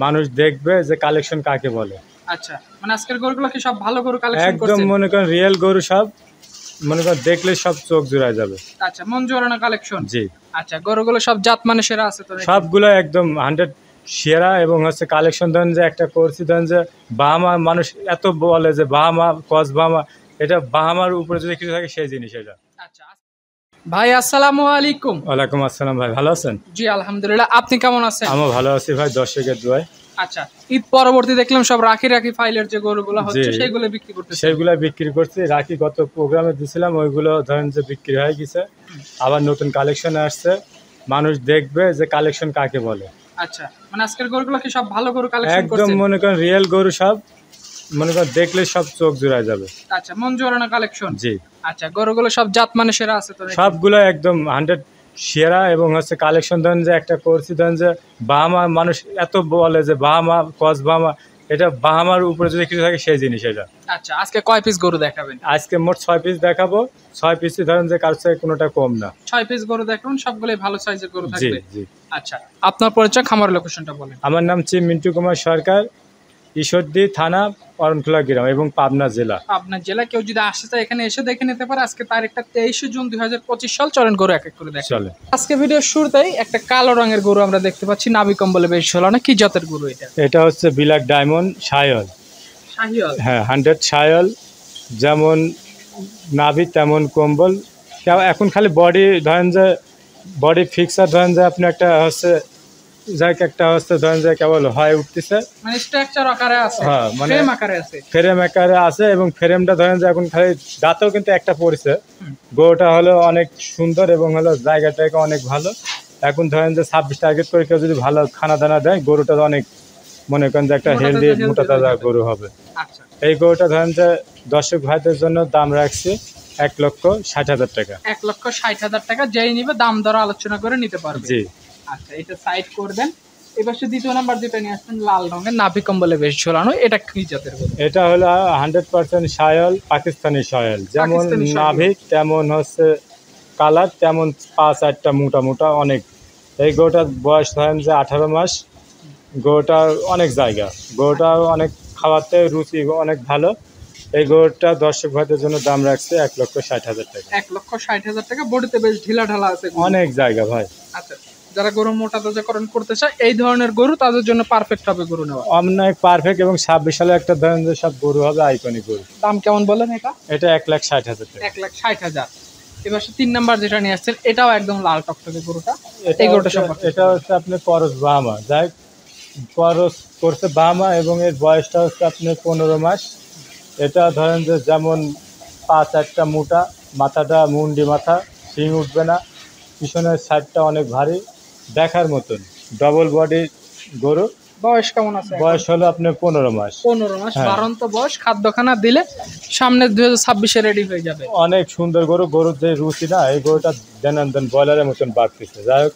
মানুষ দেখবে যে কালেকশন কাকে বলে। আচ্ছা, মানে আজকের গরুগুলো কি সব ভালো গরু কালেকশন একদম করছেন? মনে করেন রিয়েল গরু, সব মনে করেন দেখলে সব চোখ জুড়ায় যাবে। আচ্ছা, মন জোরানো কালেকশন। জি, আচ্ছা, গরুগুলো সব জাত মানে সেরা আছে তো নাকি? সবগুলো একদম 100 সেরা। এবং হচ্ছে কালেকশন ধরেন যে একটা করছি, ধরেন যে বাহামা, মানুষ এত বলে যে বাহামা কস বাহামা, এটা বাহামার উপরে যদি কিছু থাকে সেই জিনিস এটা। আচ্ছা ভাই, আসসালামু আলাইকুম। ওয়ালাইকুম আসসালাম ভাই, ভালো আছেন? জি আলহামদুলিল্লাহ, আপনি কেমন আছেন? আমি ভালো আছি ভাই, দর্শকের দোয়ায়। আচ্ছা, ঈদ পরবর্তী দেখলাম সব রাখি ফাইলের যে গরুগুলো হচ্ছে জি, সেইগুলো বিক্রি করতেছেন। সেইগুলা বিক্রি করছি। রাখি গত প্রোগ্রামে দিছিলাম, ওইগুলো ধরেন যে বিক্রি হয়ে গেছে। আবার নতুন কালেকশন আসছে, মানুষ দেখবে যে কালেকশন কাকে বলে। আচ্ছা, মানে আজকের গরুগুলো কি সব ভালো গরু কালেকশন একদম করছেন? মনে করেন রিয়েল গরু, সব মনে করেন দেখলে সব চোখ জুড়ায় যাবে। আচ্ছা, মন জোরানো কালেকশন। জি, আচ্ছা, গরুগুলো সব জাত মানে সেরা আছে তো নাকি? সবগুলো একদম 100 সেরা। এবং হচ্ছে কালেকশন ধরেন যে একটা করছি, ধরেন যে বাহামা, মানুষ এত বলে যে বাহামা কস বাহামা, এটা বাহামার উপরে যদি কিছু থাকে সেই জিনিস এটা। আচ্ছা, আজকে কয় পিস গরু দেখাবেন? আজকে মোট 6 পিস দেখাবো। 6 পিসই ধরেন যে কার থেকে কোনোটা কম না। 6 পিস গরু দেখাবেন, সবগুলোই ভালো সাইজের গরু জি থাকবে। জি, আচ্ছা, আপনার পরিচয়, খামার লোকেশনটা বলেন। আমার নাম মিন্টু কুমার সরকার, ঈশ্বরদী থানা, অরণখোলা গ্রাম এবং পাবনা জেলা। আপনার জেলা কেউ যদি আসতে চায় এখানে এসে দেখে নিতে পারে। আজকে তারিখটা 23 জুন 2025 সাল। চলেন গরু এক এক করে দেখেন। চলে। আজকে ভিডিওর শুরুতেই একটা কালো রঙের গরু আমরা দেখতে পাচ্ছি, নাভি কম্বলে বেশ ঝোলানো। কি জাতের গরু এটা? এটা হচ্ছে বিলাক ডায়মন্ড শাহিওয়াল। শাহিওয়াল। হ্যাঁ, 100 শাহিওয়াল। যেমন নাভি তেমন কম্বল। এখন খালি বডি ধরেন যে বডি ফিক্সার, ধরেন যে আপনি একটা হচ্ছে যাই একটা হচ্ছে ধরেন যে কেবল হয় উঠতেছে, মানে স্ট্রাকচার আকারে আছে, হ্যাঁ, মানে ফ্রেম আকারে আছে। ফ্রেম আকারে আছে। এবং ফ্রেমটা ধরেন যে এখন খালি দাঁতেও কিন্তু একটা পড়ছে। গরুটা হলো অনেক সুন্দর এবং হলো জায়গাটাকে অনেক ভালো। এখন ধরেন যে 26 টার্গেট করে কেউ যদি ভালো খানা দানা দেয়, গরুটা অনেক মনে করেন যে একটা হেলদি মোটা তাজা গরু হবে। আচ্ছা, এই গরুটা ধরেন যে দর্শক ভাইদের জন্য দাম রাখছি 1,60,000 টাকা। 1,60,000 টাকা। যেই নিবে দাম দর আলোচনা করে নিতে পারবে। জি, আচ্ছা, এটা সাইড করবেন। এবার সে দ্বিতীয় নাম্বার যেটা নিয়ে আসছেন, লাল রঙের নাভি কম্বলে বেশ ঝোলানো, এটা কি জাতের গরু? এটা হলো 100% শায়াল, পাকিস্তানি শায়াল। যেমন পাকিস্তানি শায়াল। নাভি তেমন হচ্ছে কালার, তেমন 5-8টা মোটা মোটা অনেক। এই গরুটার বয়স ধরেন যে 18 মাস। গরুটার অনেক জায়গা, গরুটা অনেক খাওয়াতে রুচি অনেক ভালো। এই গরুটা দর্শক ভাইদের জন্য দাম রাখছে 1,60,000 টাকা। 1,60,000 টাকা। বডিতে বেশ ঢিলা ঢালা আছে গরু। অনেক জায়গা ভাই। আচ্ছা, যারা গরু মোটা তাজাকরণ করতে চায় এই ধরনের গরু, তাদের জন্য পারফেক্ট হবে গরু নেওয়া। অনেক পারফেক্ট। এবং 26 সালে একটা ধরেন যে সব গরু হবে আইকনিক গরু। দাম কেমন বলেন এটা? এটা 1,60,000 টাকা। 1,60,000। এবার সে 3 নাম্বার যেটা নিয়ে আসছেন, এটাও একদম লাল টকটকে গরুটা। এটা এই গরুটা হচ্ছে- সম্পর্কে এটা হচ্ছে আপনি করস বাহামা, যাই করস করছে বাহামা। এবং এর বয়সটা হচ্ছে আপনার 15 মাস। এটা ধরেন যে যেমন 5-8টা মোটা, মাথাটা মুন্ডি মাথা, শিং উঠবে না, পিছনের সাইডটা অনেক ভারী, দেখার মতন ডবল বডি গরু। বয়স কেমন আছে? বয়স হলো আপনার 15 মাস। 15 মাস। হ্যাঁ। বাড়ন্ত বয়স। খাদ্যখানা দিলে সামনে 2026-এ রেডি হয়ে যাবে। অনেক সুন্দর গরু। গরুর যে রুচি না, এই গরুটা দেন ব্রয়লারের মতন বাড়তেছে। যাই হোক,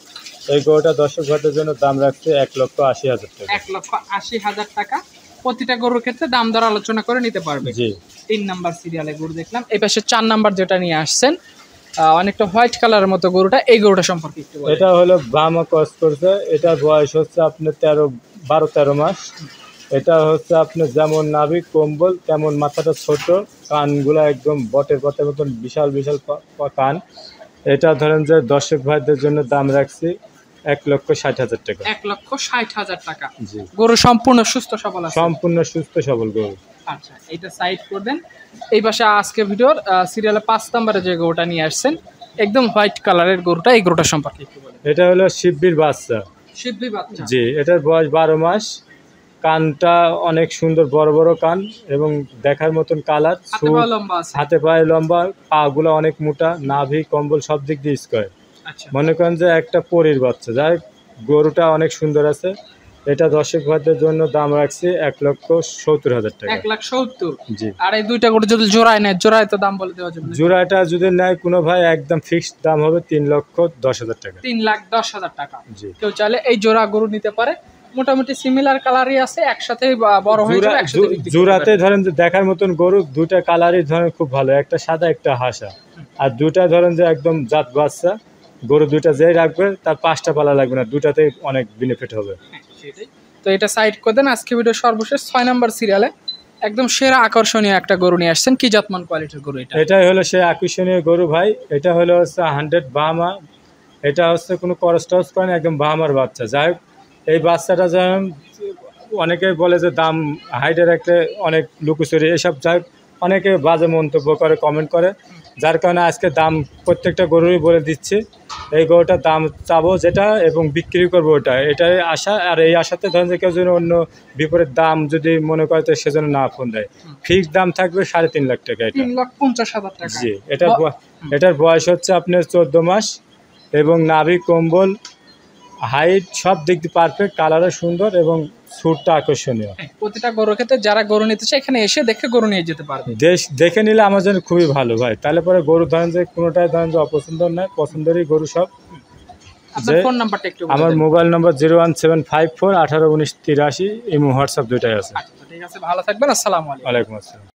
এই গরুটা দর্শক ভাইদের জন্য দাম রাখছে 1,80,000 টাকা। 1,80,000 টাকা। প্রতিটা গরুর ক্ষেত্রে দাম দর আলোচনা করে নিতে পারবে। জি, 3 নাম্বার সিরিয়ালে গরু দেখলাম। এই পাশে 4 নাম্বার যেটা নিয়ে আসছেন, অনেকটা হোয়াইট কালারের মতো গরুটা, এই গরুটা সম্পর্কে একটু বলেন। এটা হলো বাহামা ক্রস করছে। এটার বয়স হচ্ছে আপনার 12-13 মাস। এটা হচ্ছে আপনার যেমন নাভি কম্বল, তেমন মাথাটা ছোট, কানগুলো একদম বটের পাতার মতন বিশাল বিশাল কান। এটা ধরেন যে দর্শক ভাইদের জন্য দাম রাখছি 1,60,000 টাকা। 1,60,000 টাকা। জি, গরু সম্পূর্ণ সুস্থ সবল আছে। সম্পূর্ণ সুস্থ সবল গরু। আচ্ছা, এটা সাইড করবেন। এই পাশে আজকে ভিডিওর সিরিয়ালে 5 নম্বরে যে গরুটা নিয়ে আসছেন, একদম হোয়াইট কালারের গরুটা, এই গরুটা সম্পর্কে একটু বলেন। এটা হলো শিববির বাচ্চা। শিববি বাচ্চা। জি, এটার বয়স 12 মাস। কানটা অনেক সুন্দর, বড় বড় কান এবং দেখার মতন কালার। হাতে পা লম্বা আছে। হাতে পায়ে লম্বা, পাগুলো অনেক মোটা, নাভি কম্বল সব দিক দিয়ে স্কোয়ার। আচ্ছা, মনে করেন যে একটা পরীর বাচ্চা। যাই হোক, গরুটা অনেক সুন্দর আছে। এটা দর্শক ভাইদের জন্য দাম রাখছি 1,70,000 টাকা। 1,70,000। জি, আর এই দুইটা গরু যদি জোড়ায় নেয়, জোড়ায় তো দাম বলে দেওয়া যাবে না? জোড়াটা যদি নেয় কোনো ভাই, একদম ফিক্সড দাম হবে 3,10,000 টাকা। 3,10,000 টাকা। জি, কেউ চাইলে এই জোড়া গরু নিতে পারে। মোটামুটি সিমিলার কালারই আছে, একসাথে বড় হয়ে যাবে, একসাথে বিক্রি করতে জোড়াতে পারবে। ধরেন যে দেখার মতন গরু দুটা কালারই ধরেন খুব ভালো, একটা সাদা একটা হাসা। আর দুটা ধরেন যে একদম জাত বাচ্চা গরু, দুটা যেই রাখবে তার 5টা পালা লাগবে না, দুটাতেই অনেক বেনিফিট হবে। হ্যাঁ, সেটাই। তো এটা সাইড করে দেন। আজকে ভিডিও সর্বশেষ 6 নাম্বার সিরিয়ালে একদম সেরা আকর্ষণীয় একটা গরু নিয়ে আসছেন। কি জাতমান কোয়ালিটির গরু এটা? এটাই হলো সেই আকর্ষণীয় গরু ভাই। এটা হলো হচ্ছে 100 বাহামা। এটা হচ্ছে কোনো ক্রস টস করে না, একদম বাহামার বাচ্চা। যাই হোক, এই বাচ্চাটা যেমন অনেকে বলে যে দাম হাইটের একটা অনেক লুকোচুরি এসব, যাই হোক অনেকে বাজে মন্তব্য করে, কমেন্ট করে, যার কারণে আজকে দাম প্রত্যেকটা গরুরই বলে দিচ্ছি। এই গরুটার দাম চাবো যেটা এবং বিক্রি করবো ওটা, এটাই আশা। আর এই আশাতে ধরেন যে কেউ যদি অন্য বিপরীত দাম যদি মনে করে তো সেজন্য না ফোন দেয়। ফিক্সড দাম থাকবে 3.5 লাখ টাকা। এটা 3,50,000 টাকা। জি, এটার বয়স হচ্ছে আপনার 14 মাস এবং নাভি, কম্বল, হাইট সব দিক দিয়ে পারফেক্ট, কালারও সুন্দর এবং সুরটা আকর্ষণীয়। প্রতিটা গরুর ক্ষেত্রে যারা গরু নিতে চায় এখানে এসে দেখে গরু নিয়ে যেতে পারবে। দেখে নিলে আমার জন্য খুবই ভালো ভাই। তাহলে পরে গরু ধরেন যে কোনোটাই ধরেন যে অপছন্দ নয়, পছন্দেরই গরু সব। আপনার ফোন নাম্বারটা একটু বলে আমার দেন। মোবাইল নম্বর 01754 18 19 83, এবং হোয়াটসঅ্যাপ দুইটাই আছে। আচ্ছা, ঠিক আছে, ভালো থাকবেন। আসসালামু আলাইকুম। ওয়ালাইকুম আসসালাম।